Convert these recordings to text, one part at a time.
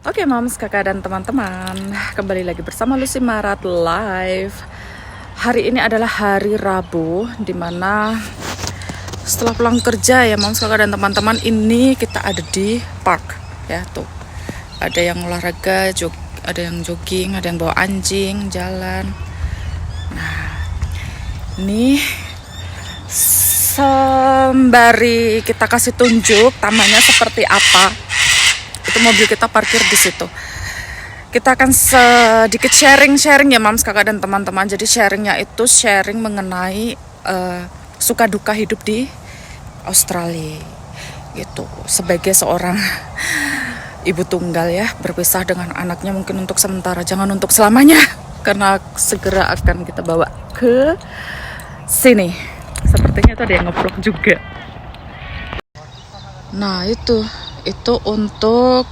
Oke moms, kakak dan teman-teman, kembali lagi bersama Lucy Marat Live. Hari ini adalah hari Rabu, dimana setelah pulang kerja ya moms, kakak dan teman-teman, ini kita ada di park ya. Tuh ada yang olahraga, ada yang jogging, ada yang bawa anjing jalan. Nah ini sembari kita kasih tunjuk tamannya seperti apa, itu mobil kita parkir di situ. Kita akan sedikit sharing ya mams, kakak dan teman-teman. Jadi sharingnya itu sharing mengenai suka duka hidup di Australia gitu. Sebagai seorang ibu tunggal ya, berpisah dengan anaknya mungkin untuk sementara, jangan untuk selamanya, karena segera akan kita bawa ke sini. Sepertinya itu ada yang nge-vlog juga. Nah itu untuk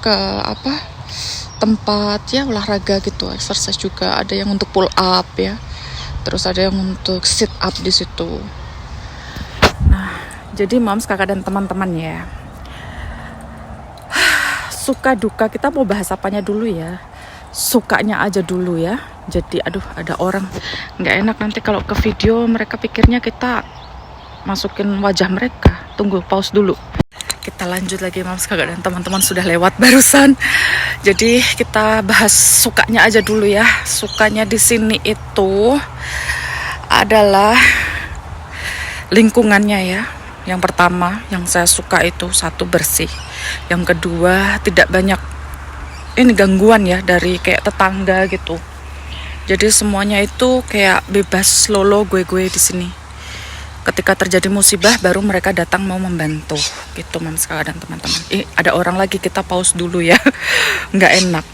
tempat ya olahraga gitu, exercise juga. Ada yang untuk pull up ya, terus ada yang untuk sit up di situ. Nah jadi moms, kakak dan teman-teman ya, suka duka kita mau bahas apanya dulu ya? Sukanya aja dulu ya. Jadi ada orang nggak enak nanti kalau ke video mereka pikirnya kita masukin wajah mereka. Tunggu, pause dulu. Kita lanjut lagi moms, kakak dan teman-teman, sudah lewat barusan. Jadi kita bahas sukanya aja dulu ya. Sukanya di sini itu adalah lingkungannya ya. Yang pertama yang saya suka itu satu, bersih. Yang kedua tidak banyak gangguan ya dari kayak tetangga gitu. Jadi semuanya itu kayak bebas lolo gue di sini. Ketika terjadi musibah baru mereka datang mau membantu gitu moms, kakak dan teman-teman. Ada orang lagi, kita pause dulu ya. Nggak enak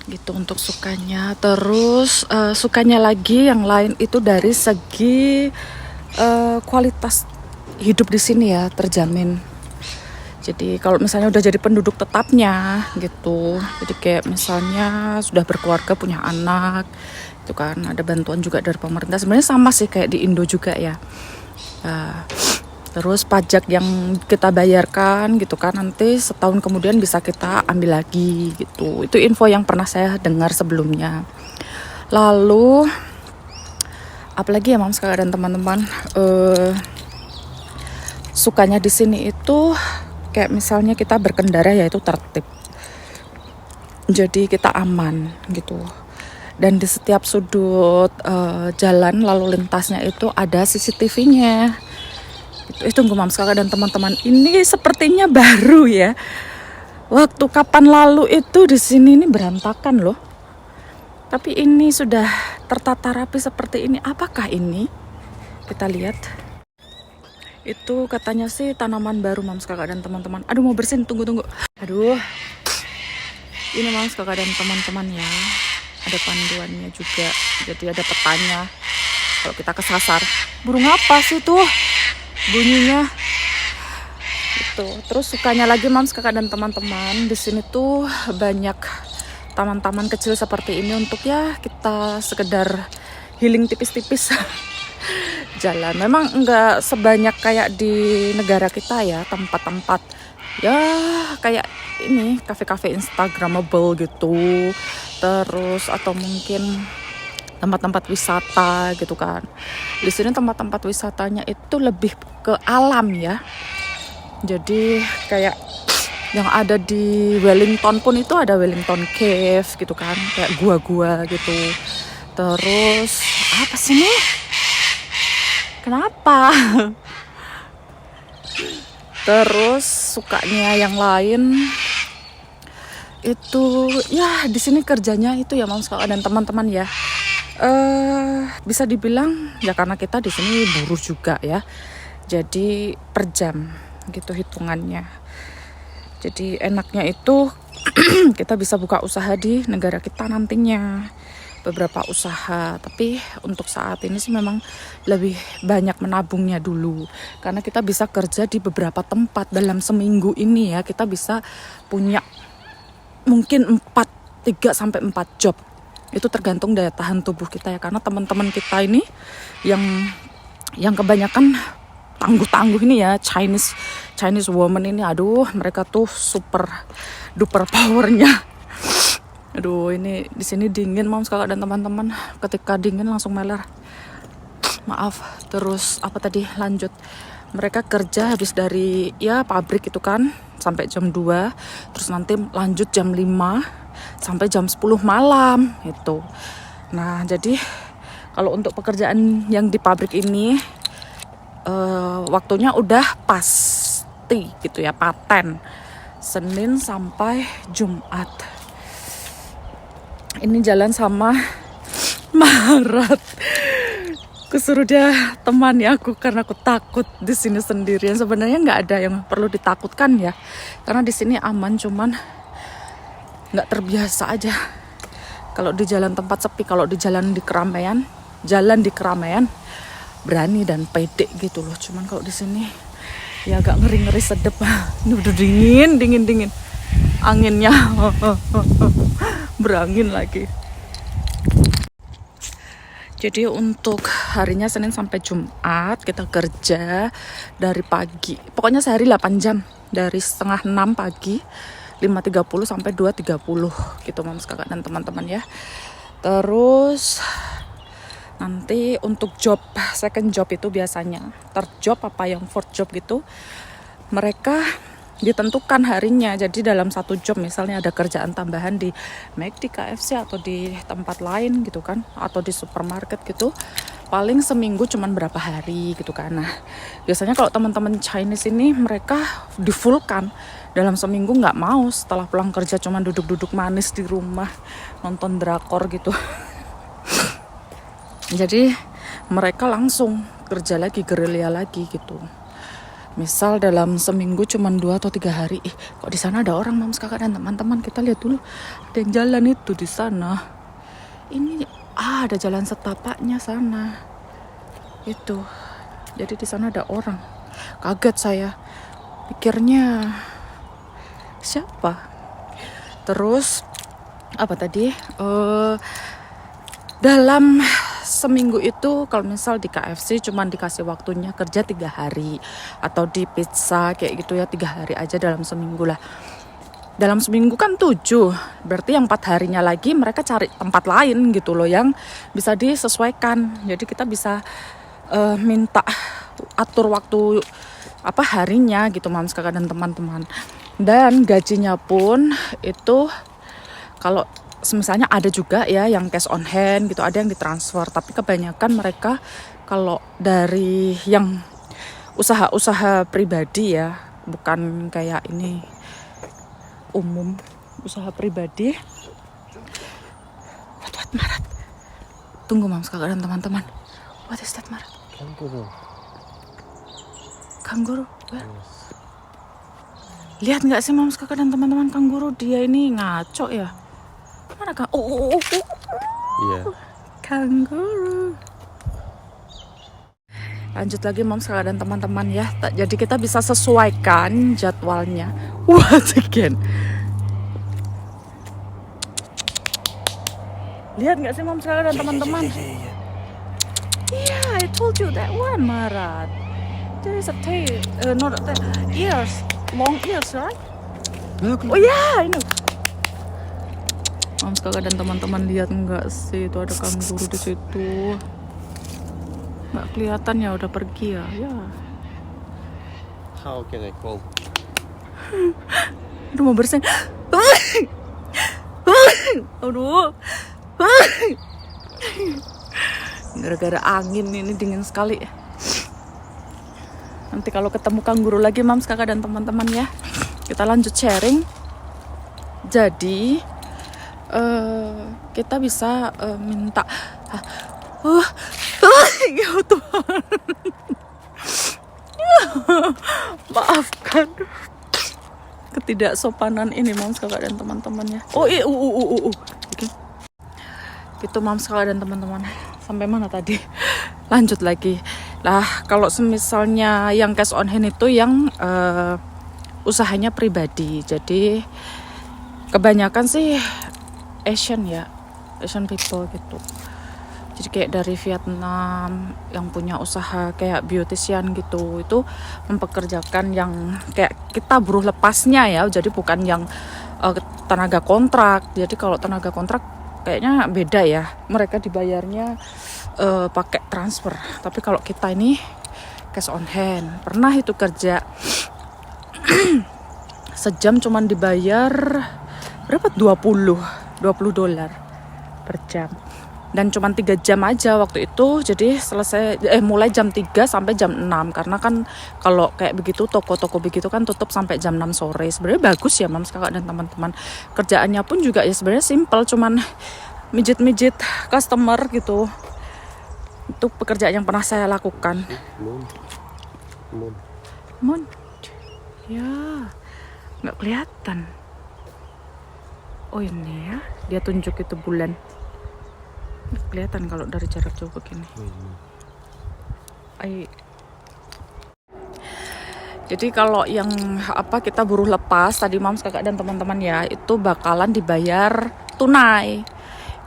gitu untuk sukanya. Terus sukanya lagi yang lain itu dari segi kualitas hidup di sini ya, terjamin. Jadi kalau misalnya udah jadi penduduk tetapnya gitu, jadi kayak misalnya sudah berkeluarga, punya anak, itu kan ada bantuan juga dari pemerintah. Sebenarnya sama sih kayak di Indo juga ya. Terus pajak yang kita bayarkan gitu kan, nanti setahun kemudian bisa kita ambil lagi gitu. Itu info yang pernah saya dengar sebelumnya. Lalu apalagi ya moms, kakak dan teman-teman, sukanya di sini itu kayak misalnya kita berkendara ya itu tertib. Jadi kita aman gitu. Dan di setiap sudut jalan lalu lintasnya itu ada CCTV-nya. Itu tunggu moms, kakak dan teman-teman, ini sepertinya baru ya. Waktu kapan lalu itu di sini ini berantakan loh. Tapi ini sudah tertata rapi seperti ini. Apakah ini? Kita lihat. Itu katanya sih tanaman baru moms, kakak dan teman-teman. Aduh mau bersin, tunggu. Aduh. Ini moms, kakak dan teman-teman ya. Ada panduannya juga. Jadi ada petanya. Kalau kita kesasar. Burung apa sih tuh bunyinya? Itu. Terus sukanya lagi moms, kakak dan teman-teman, di sini tuh banyak taman-taman kecil seperti ini untuk ya kita sekedar healing tipis-tipis. Jalan memang enggak sebanyak kayak di negara kita ya, tempat-tempat ya kayak ini kafe-kafe instagramable gitu, terus atau mungkin tempat-tempat wisata gitu kan. Di sini tempat-tempat wisatanya itu lebih ke alam ya. Jadi kayak yang ada di Wellington pun itu ada Wellington Cave gitu kan, kayak gua-gua gitu. Terus apa sih nih? Kenapa? Terus sukanya yang lain itu ya di sini kerjanya itu ya moms, kakak dan teman-teman ya. Bisa dibilang ya karena kita di sini buruh juga ya. Jadi per jam gitu hitungannya. Jadi enaknya itu kita bisa buka usaha di negara kita nantinya. Beberapa usaha, tapi untuk saat ini sih memang lebih banyak menabungnya dulu, karena kita bisa kerja di beberapa tempat dalam seminggu ini ya. Kita bisa punya mungkin 3-4 job, itu tergantung daya tahan tubuh kita ya. Karena teman-teman kita ini yang kebanyakan tangguh-tangguh ini ya, Chinese woman ini, aduh mereka tuh super duper powernya. Aduh ini di sini dingin Moms Kakak dan teman-teman, ketika dingin langsung meler. Maaf, terus apa tadi, lanjut. Mereka kerja habis dari ya pabrik itu kan sampai jam 2, terus nanti lanjut jam 5 sampai jam 10 malam itu. Nah jadi kalau untuk pekerjaan yang di pabrik ini waktunya udah pasti gitu ya, paten Senin sampai Jumat. Ini jalan sama Marat. Kesuruh dia temani aku karena aku takut di sini sendirian. Sebenarnya nggak ada yang perlu ditakutkan ya, karena di sini aman, cuman nggak terbiasa aja. Kalau di jalan tempat sepi, kalau di jalan di keramaian berani dan pede gitu loh. Cuman kalau di sini ya agak ngeri sedep. Ini udah dingin anginnya berangin lagi. Jadi untuk harinya Senin sampai Jumat kita kerja dari pagi, pokoknya sehari 8 jam, dari setengah 6 pagi 5.30 sampai 2.30 gitu Moms Kakak dan teman-teman ya. Terus nanti untuk job, second job itu biasanya third job apa yang fourth job gitu, mereka ditentukan harinya. Jadi dalam satu job misalnya ada kerjaan tambahan di McD, KFC atau di tempat lain gitu kan, atau di supermarket gitu, paling seminggu cuman berapa hari gitu kan. Nah biasanya kalau teman-teman Chinese ini mereka difulkan dalam seminggu, nggak mau setelah pulang kerja cuman duduk-duduk manis di rumah nonton drakor gitu. Jadi mereka langsung kerja lagi, gerilya lagi gitu. Misal dalam seminggu cuma 2 atau 3 hari. Kok di sana ada orang Moms Kakak dan teman-teman, kita lihat dulu. Ada yang jalan itu di sana. Ini ada jalan setapaknya sana. Itu. Jadi di sana ada orang. Kaget saya. Pikirnya siapa? Terus apa tadi? Dalam seminggu itu kalau misal di KFC cuman dikasih waktunya kerja 3 hari, atau di pizza kayak gitu ya 3 hari aja dalam seminggu lah. Dalam seminggu kan 7, berarti yang 4 harinya lagi mereka cari tempat lain gitu loh yang bisa disesuaikan. Jadi kita bisa minta atur waktu apa harinya gitu Moms Kakak dan teman-teman. Dan gajinya pun itu kalau misalnya ada juga ya yang cash on hand gitu, ada yang ditransfer, tapi kebanyakan mereka kalau dari yang usaha-usaha pribadi ya, bukan kayak ini umum, usaha pribadi. What Marat? Tunggu Moms Kakak dan teman-teman. What is that Marat? Kanguru? Yes. Lihat nggak sih Moms Kakak dan teman-teman, kanguru dia ini ngaco ya. Mana kan? Iya. Kanguru. Lanjut lagi Moms Kakak dan teman-teman ya. Jadi kita bisa sesuaikan jadwalnya. What again? Lihat nggak sih Moms Kakak dan teman-teman? Yeah, I told you that one Marat. There is a tail, not a tail, ears, long ears, right? Oh yeah, I know. Moms Kakak dan teman-teman lihat nggak sih, itu ada kanguru di situ. Nggak kelihatan ya, udah pergi ya. How can I call? Aduh mau bersin. Aduh. Gara-gara angin ini dingin sekali. Nanti kalau ketemu kanguru lagi Moms Kakak dan teman-teman ya, kita lanjut sharing. Jadi kita bisa minta ya Tuhan. Maafkan ketidaksopanan ini Moms Kakak dan teman-temannya. Okay. Gitu Moms Kakak dan teman-teman. Sampai mana tadi? Lanjut lagi. Lah kalau misalnya yang cash on hand itu yang usahanya pribadi. Jadi kebanyakan sih Asian ya, Asian people gitu. Jadi kayak dari Vietnam yang punya usaha kayak beautician gitu, itu mempekerjakan yang kayak kita buruh lepasnya ya, jadi bukan yang tenaga kontrak. Jadi kalau tenaga kontrak kayaknya beda ya, mereka dibayarnya pakai transfer. Tapi kalau kita ini cash on hand. Pernah itu kerja sejam cuman dibayar berapa? 20 dolar per jam. Dan cuman 3 jam aja waktu itu. Jadi selesai mulai jam 3 sampai jam 6, karena kan kalau kayak begitu toko-toko begitu kan tutup sampai jam 6 sore. Sebenarnya bagus ya Mams, kakak dan teman-teman. Kerjaannya pun juga ya sebenarnya simple, cuman mijit-mijit customer gitu. Itu pekerjaan yang pernah saya lakukan. Moon. Ya, nggak kelihatan. Oh ini ya, dia tunjuk itu bulan. Nggak kelihatan kalau dari jarak jauh begini. Jadi kalau yang kita buruh lepas tadi Mams, kakak dan teman-teman ya, itu bakalan dibayar tunai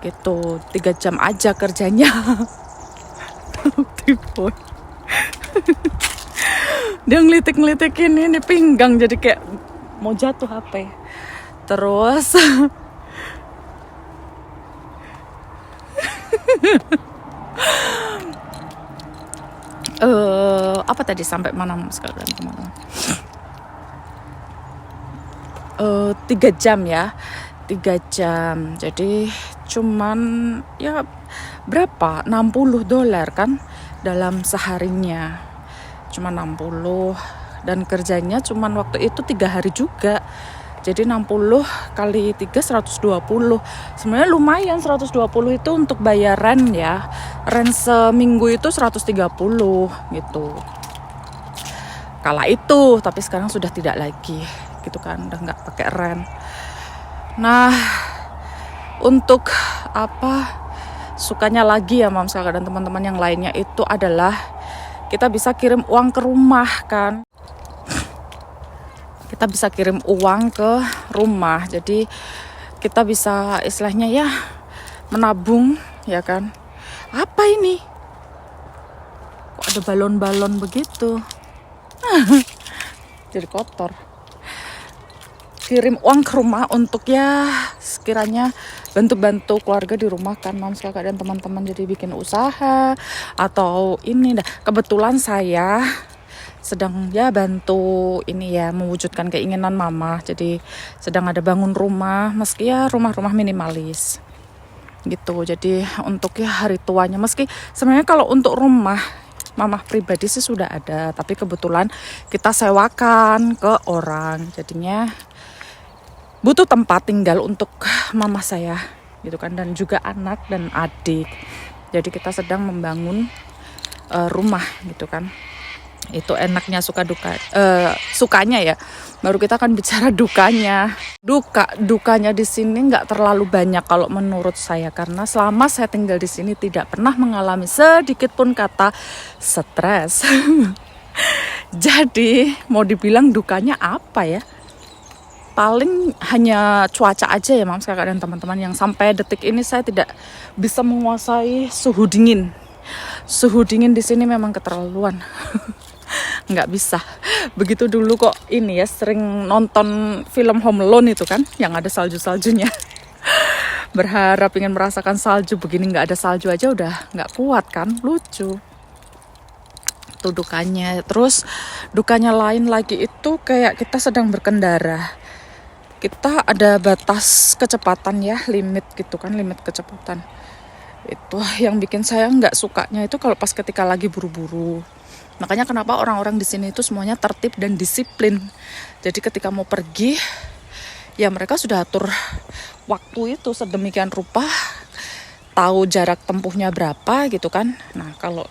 gitu. 3 jam aja kerjanya. Tipu. Dia ngelitik-ngelitikin ini pinggang, jadi kayak mau jatuh HP. Terus apa tadi sampai mana sekarang teman-teman? 3 jam ya, 3 jam. Jadi cuman ya berapa? 60 dolar kan dalam seharinya. Cuma 60, dan kerjanya cuman waktu itu 3 hari juga. Jadi 60 kali 3 120. Sebenarnya lumayan 120 itu untuk bayar rent ya. Rent seminggu itu 130 gitu. Kala itu, tapi sekarang sudah tidak lagi gitu kan, udah nggak pakai rent. Nah, untuk sukanya lagi ya Mams, kakak dan teman-teman yang lainnya itu adalah kita bisa kirim uang ke rumah kan. Kita bisa kirim uang ke rumah. Jadi kita bisa istilahnya ya menabung ya kan. Apa ini? Kok ada balon-balon begitu? Jadi kotor. Kirim uang ke rumah untuk ya sekiranya bantu-bantu keluarga di rumah kan Mams, kakak dan teman-teman. Jadi bikin usaha atau ini dah. Kebetulan saya sedang ya bantu ini ya mewujudkan keinginan mama. Jadi sedang ada bangun rumah, meski ya rumah-rumah minimalis gitu. Jadi untuk ya hari tuanya, meski sebenarnya kalau untuk rumah mama pribadi sih sudah ada, tapi kebetulan kita sewakan ke orang, jadinya butuh tempat tinggal untuk mama saya gitu kan, dan juga anak dan adik. Jadi kita sedang membangun rumah gitu kan. Itu enaknya sukanya ya. Baru kita akan bicara dukanya. Dukanya di sini nggak terlalu banyak kalau menurut saya, karena selama saya tinggal di sini tidak pernah mengalami sedikit pun kata stres. Jadi mau dibilang dukanya apa ya? Paling hanya cuaca aja ya Mams, kakak dan teman-teman, yang sampai detik ini saya tidak bisa menguasai suhu dingin. Suhu dingin di sini memang keterlaluan. Nggak bisa. Begitu dulu kok ini ya sering nonton film Home Alone itu kan, yang ada salju-saljunya. Berharap ingin merasakan salju, begini nggak ada salju aja udah nggak kuat kan, lucu. Itu dukanya. Terus dukanya lain lagi itu kayak kita sedang berkendara. Kita ada batas kecepatan ya, limit gitu kan, limit kecepatan. Itu yang bikin saya nggak sukanya itu kalau pas ketika lagi buru-buru. Makanya kenapa orang-orang di sini itu semuanya tertib dan disiplin. Jadi ketika mau pergi, ya mereka sudah atur waktu itu sedemikian rupa, tahu jarak tempuhnya berapa gitu kan. Nah kalau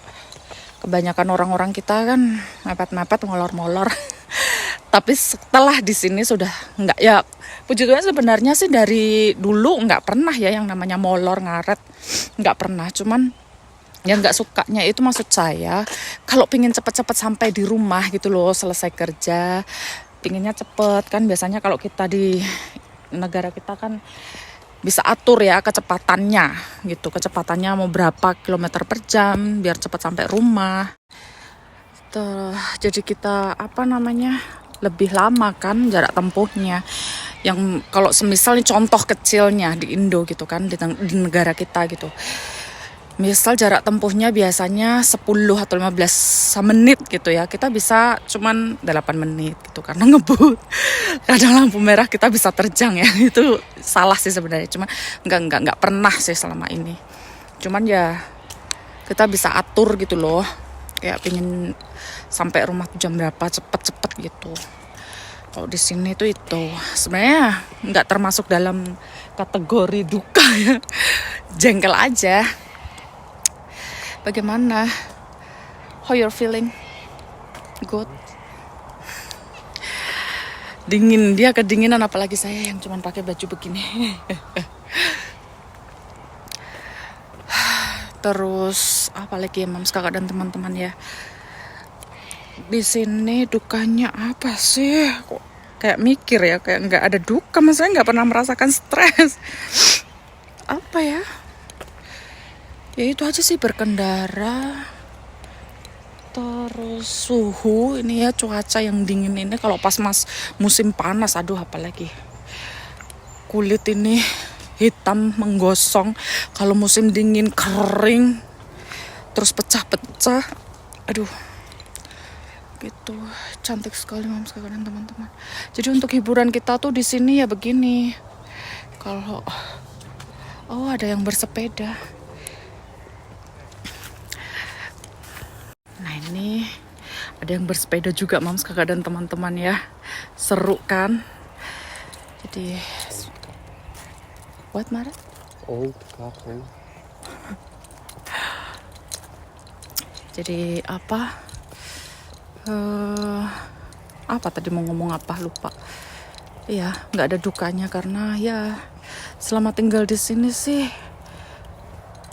kebanyakan orang-orang kita kan mepet-mepet, molor-molor. Tapi setelah di sini sudah nggak ya, puji Tuhan sebenarnya sih dari dulu nggak pernah ya yang namanya molor ngaret, nggak pernah. Cuman yang nggak sukanya itu maksud saya kalau pingin cepet-cepet sampai di rumah gitu loh, selesai kerja pinginnya cepet kan. Biasanya kalau kita di negara kita kan bisa atur ya kecepatannya gitu. Kecepatannya mau berapa kilometer per jam biar cepat sampai rumah. Jadi kita lebih lama kan jarak tempuhnya. Yang kalau semisal nih contoh kecilnya di Indo gitu kan, di negara kita gitu. Misal jarak tempuhnya biasanya 10 atau 15 menit gitu ya. Kita bisa cuman 8 menit gitu karena ngebut. Kadang lampu merah kita bisa terjang ya. Itu salah sih sebenarnya. Cuma enggak pernah sih selama ini. Cuman ya kita bisa atur gitu loh. Kayak pengen sampai rumah jam berapa, cepet-cepet gitu. Kalau di sini tuh itu sebenarnya nggak termasuk dalam kategori duka ya, jengkel aja. Bagaimana? How you're feeling? Good. Dingin, dia kedinginan apalagi saya yang cuma pakai baju begini. Terus apalagi ya Mams, kakak dan teman-teman ya. Di sini dukanya apa sih? Kok kayak mikir ya, kayak nggak ada duka, maksudnya nggak pernah merasakan stres. Apa ya? Ya itu aja sih, berkendara. Terus suhu ini ya, cuaca yang dingin ini. Kalau pas musim panas, aduh apalagi. Kulit ini hitam menggosong. Kalau musim dingin kering. Terus pecah-pecah. Aduh. Gitu, cantik sekali Mams, kakak dan teman-teman. Jadi untuk hiburan kita tuh di sini ya begini. Kalau ada yang bersepeda. Nah ini ada yang bersepeda juga Mams, kakak dan teman-teman ya. Seru kan? Jadi what Maret? Old couple. Jadi apa tadi mau ngomong apa, lupa. Iya, nggak ada dukanya karena ya selama tinggal di sini sih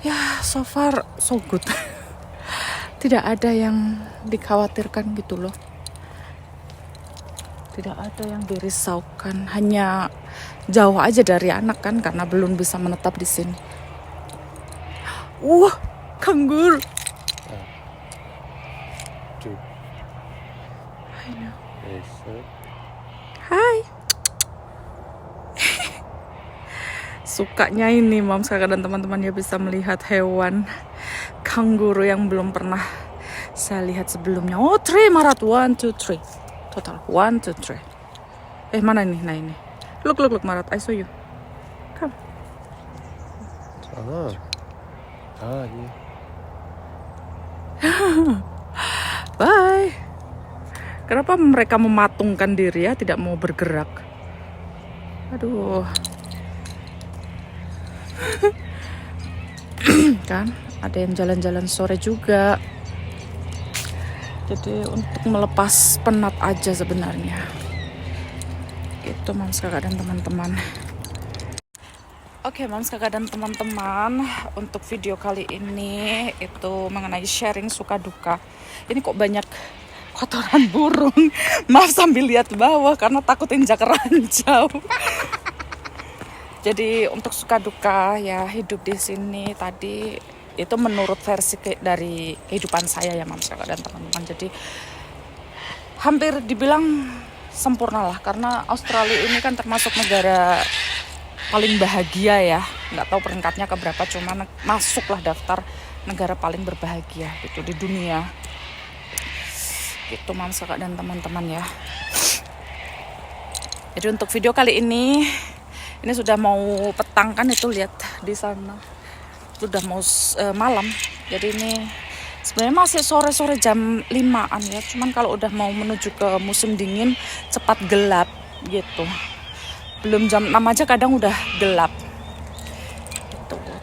ya so far so good. Tidak ada yang dikhawatirkan gitu loh. Tidak ada yang dirisaukan, hanya jauh aja dari anak kan karena belum bisa menetap di sini. Kanggur. I know. Hai. Sukanya ini Mams, kakak dan teman-teman ya bisa melihat hewan kanguru yang belum pernah saya lihat sebelumnya. 3 Marat, 1, 2, 3. Total 1, 2, 3. Mana ini? Nah ini. Look Marat, I saw you. Come. Iya. Bye. Kenapa mereka mematungkan diri ya, tidak mau bergerak? Aduh. Kan ada yang jalan-jalan sore juga. Jadi untuk melepas penat aja sebenarnya. Gitu Mams, kakak dan teman-teman. Oke Mams, kakak dan teman-teman, untuk video kali ini itu mengenai sharing suka duka. Ini kok banyak kotoran burung. Maaf sambil lihat bawah karena takut injak ranjau. Jadi untuk suka duka ya hidup di sini tadi itu menurut versi dari kehidupan saya ya Mams, kakak dan teman-teman. Jadi hampir dibilang sempurna lah karena Australia ini kan termasuk negara paling bahagia ya. Nggak tahu peringkatnya keberapa, cuma masuklah daftar negara paling berbahagia gitu di dunia. Gitu Mams, kakak dan teman-teman ya. Jadi untuk video kali ini sudah mau petang kan, itu lihat di sana sudah mau malam. Jadi ini sebenarnya masih sore-sore jam 5-an ya. Cuman kalau udah mau menuju ke musim dingin cepat gelap gitu. Belum jam 6 aja kadang udah gelap.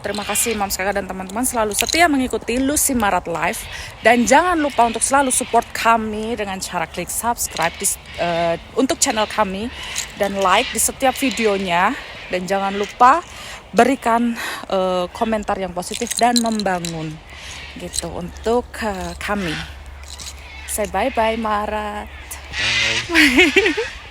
Terima kasih Mams, kakak dan teman-teman selalu setia mengikuti Lucy Marat Live. Dan jangan lupa untuk selalu support kami dengan cara klik subscribe untuk channel kami. Dan like di setiap videonya. Dan jangan lupa berikan komentar yang positif dan membangun gitu untuk kami. Say bye-bye Marat. Bye.